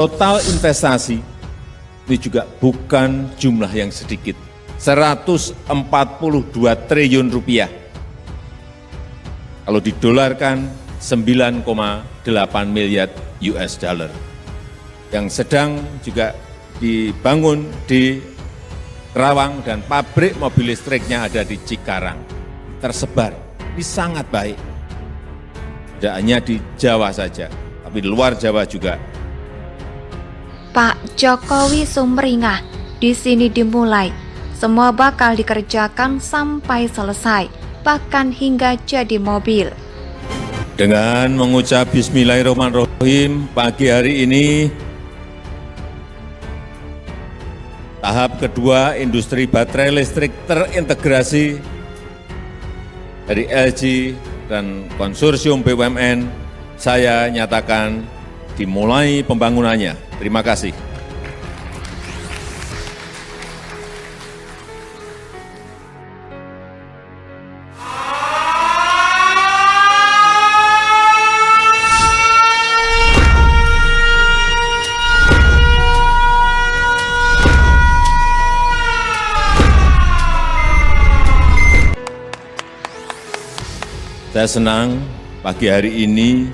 Total investasi ini juga bukan jumlah yang sedikit, 142 triliun rupiah. Kalau didolarkan 9,8 miliar US dollar. Yang sedang juga dibangun di Kerawang dan pabrik mobil listriknya ada di Cikarang. Tersebar, ini sangat baik. Tidak hanya di Jawa saja, tapi di luar Jawa juga. Pak Jokowi sumringah, di sini dimulai. Semua bakal dikerjakan sampai selesai, bahkan hingga jadi mobil. Dengan mengucap Bismillahirrahmanirrahim, pagi hari ini, tahap kedua industri baterai listrik terintegrasi dari LG dan konsorsium BUMN, saya nyatakan dimulai pembangunannya. Terima kasih. Saya senang pagi hari ini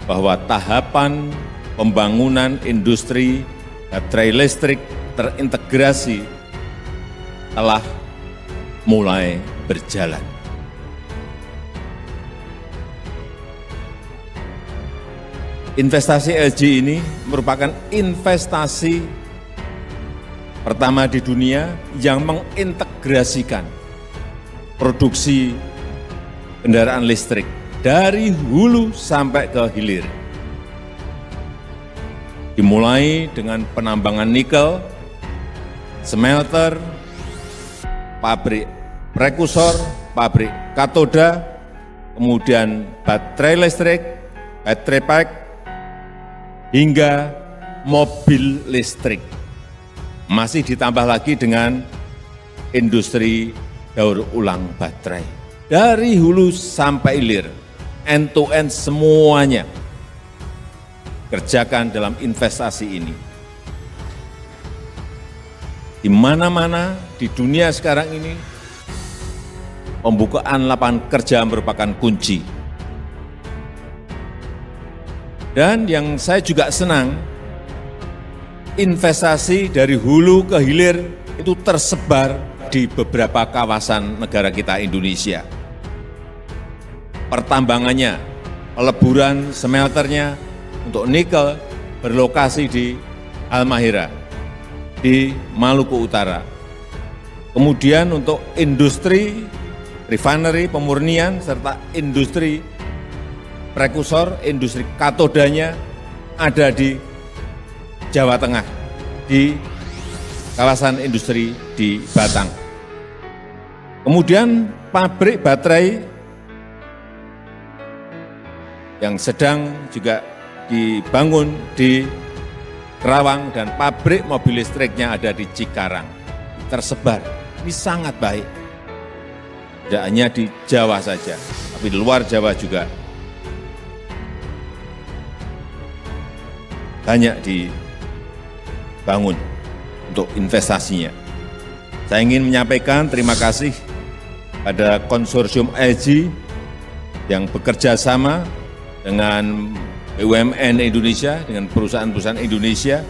bahwa tahapan pembangunan industri baterai listrik terintegrasi telah mulai berjalan. Investasi LG ini merupakan investasi pertama di dunia yang mengintegrasikan produksi kendaraan listrik dari hulu sampai ke hilir. Dimulai dengan penambangan nikel, smelter, pabrik prekursor, pabrik katoda, kemudian baterai listrik, baterai pack, hingga mobil listrik. Masih ditambah lagi dengan industri daur ulang baterai. Dari hulu sampai hilir, end to end semuanya kerjakan dalam investasi ini. Di mana-mana di dunia sekarang ini, pembukaan lapangan kerja merupakan kunci. Dan yang saya juga senang, investasi dari hulu ke hilir itu tersebar di beberapa kawasan negara kita Indonesia. Pertambangannya, peleburan smelternya untuk nikel berlokasi di Halmahera, di Maluku Utara. Kemudian untuk industri, refinery, pemurnian, serta industri prekursor, industri katodanya ada di Jawa Tengah, di kawasan industri di Batang. Kemudian pabrik baterai yang sedang juga dibangun di Kerawang dan pabrik mobil listriknya ada di Cikarang. Tersebar, ini sangat baik. Tidak hanya di Jawa saja, tapi di luar Jawa juga. Banyak dibangun untuk investasinya. Saya ingin menyampaikan terima kasih pada konsorsium LG yang bekerja sama dengan BUMN Indonesia, dengan perusahaan-perusahaan Indonesia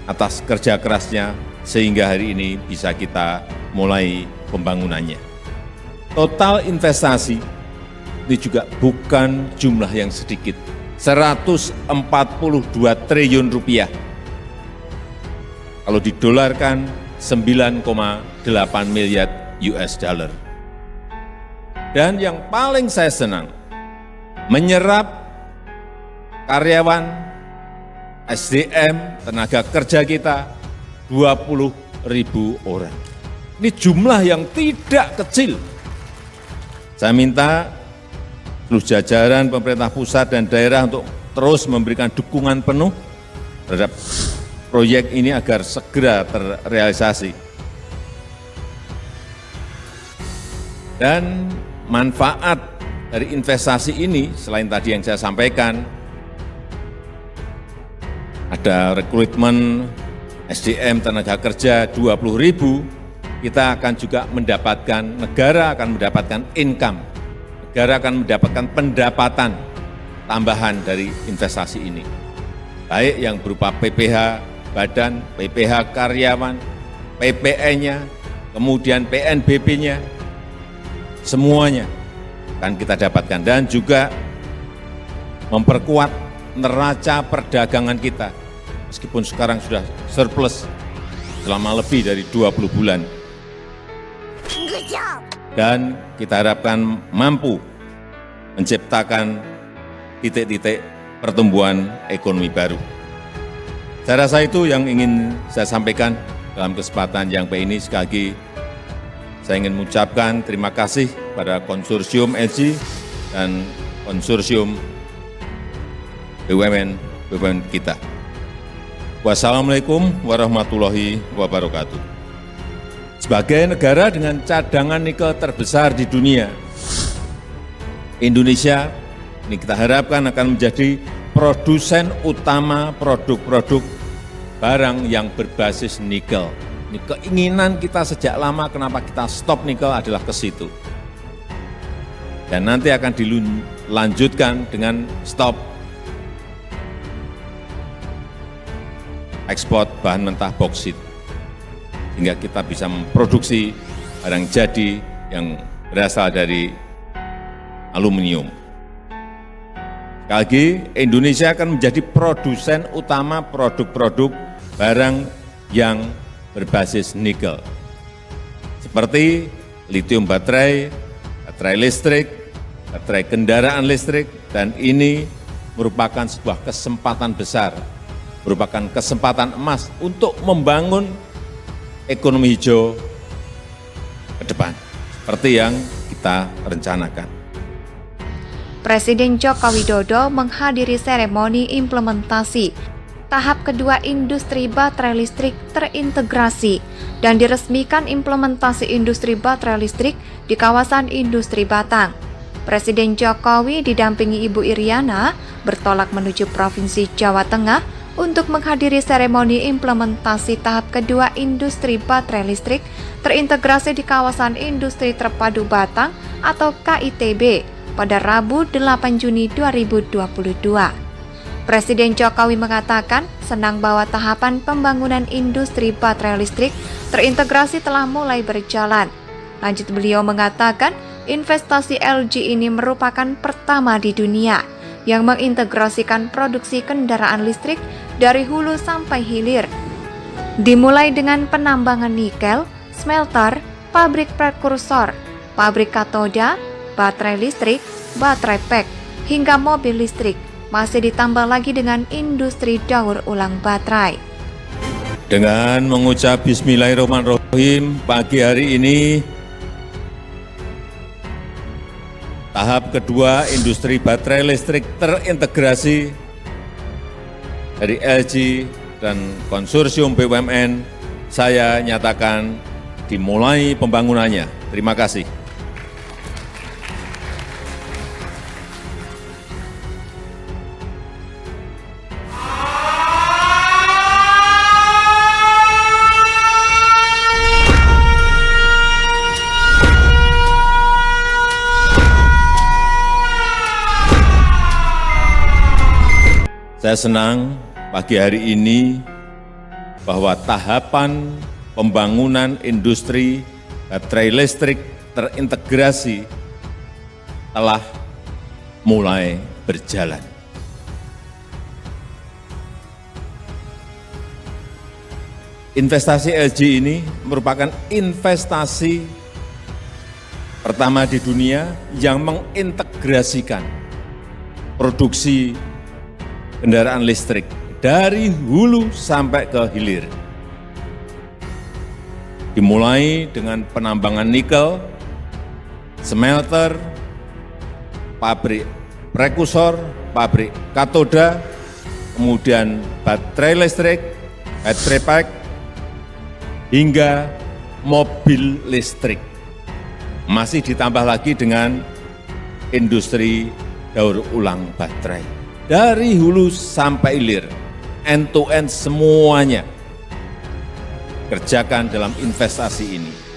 atas kerja kerasnya sehingga hari ini bisa kita mulai pembangunannya. Total investasi ini juga bukan jumlah yang sedikit, 142 triliun rupiah. Kalau didolarkan 9,8 miliar US dollar. Dan yang paling saya senang, menyerap karyawan, SDM, tenaga kerja kita 20.000 orang. Ini jumlah yang tidak kecil. Saya minta seluruh jajaran pemerintah pusat dan daerah untuk terus memberikan dukungan penuh terhadap proyek ini agar segera terrealisasi. Dan manfaat dari investasi ini, selain tadi yang saya sampaikan, ada rekrutmen SDM tenaga kerja 20.000, kita akan juga mendapatkan, negara akan mendapatkan income, negara akan mendapatkan pendapatan tambahan dari investasi ini. Baik yang berupa PPh badan, PPh karyawan, PPN-nya, kemudian PNBP-nya, semuanya akan kita dapatkan. Dan juga memperkuat neraca perdagangan kita, meskipun sekarang sudah surplus selama lebih dari 20 bulan. Dan kita harapkan mampu menciptakan titik-titik pertumbuhan ekonomi baru. Saya rasa itu yang ingin saya sampaikan dalam kesempatan yang baik ini. Sekali lagi, saya ingin mengucapkan terima kasih pada konsorsium LG dan konsorsium BUMN kita. Wassalamualaikum warahmatullahi wabarakatuh. Sebagai negara dengan cadangan nikel terbesar di dunia, Indonesia ini kita harapkan akan menjadi produsen utama produk-produk barang yang berbasis nikel. Ini keinginan kita sejak lama, kenapa kita stop nikel adalah ke situ. Dan nanti akan dilanjutkan dengan stop ekspor bahan mentah boksit, sehingga kita bisa memproduksi barang jadi yang berasal dari aluminium. Sekali lagi, Indonesia akan menjadi produsen utama produk-produk barang yang berbasis nikel, seperti lithium baterai, baterai listrik, baterai kendaraan listrik, dan ini merupakan sebuah kesempatan besar, merupakan kesempatan emas untuk membangun ekonomi hijau ke depan, seperti yang kita rencanakan. Presiden Joko Widodo menghadiri seremoni implementasi tahap kedua industri baterai listrik terintegrasi dan diresmikan implementasi industri baterai listrik di kawasan industri Batang. Presiden Jokowi didampingi Ibu Iriana bertolak menuju Provinsi Jawa Tengah untuk menghadiri seremoni implementasi tahap kedua industri baterai listrik terintegrasi di kawasan industri terpadu Batang atau KITB pada Rabu 8 Juni 2022. Presiden Jokowi mengatakan senang bahwa tahapan pembangunan industri baterai listrik terintegrasi telah mulai berjalan. Lanjut beliau mengatakan investasi LG ini merupakan pertama di dunia yang mengintegrasikan produksi kendaraan listrik dari hulu sampai hilir. Dimulai dengan penambangan nikel, smelter, pabrik prekursor, pabrik katoda, baterai listrik, baterai pack, hingga mobil listrik, masih ditambah lagi dengan industri daur ulang baterai. Dengan mengucap Bismillahirrahmanirrahim, pagi hari ini tahap kedua industri baterai listrik terintegrasi dari LG dan konsorsium BUMN saya nyatakan dimulai pembangunannya. Terima kasih. Saya senang pagi hari ini bahwa tahapan pembangunan industri baterai listrik terintegrasi telah mulai berjalan. Investasi LG ini merupakan investasi pertama di dunia yang mengintegrasikan produksi kendaraan listrik dari hulu sampai ke hilir. Dimulai dengan penambangan nikel, smelter, pabrik prekursor, pabrik katoda, kemudian baterai listrik, baterai pack, hingga mobil listrik. Masih ditambah lagi dengan industri daur ulang baterai. Dari hulu sampai hilir, end to end semuanya kerjakan dalam investasi ini.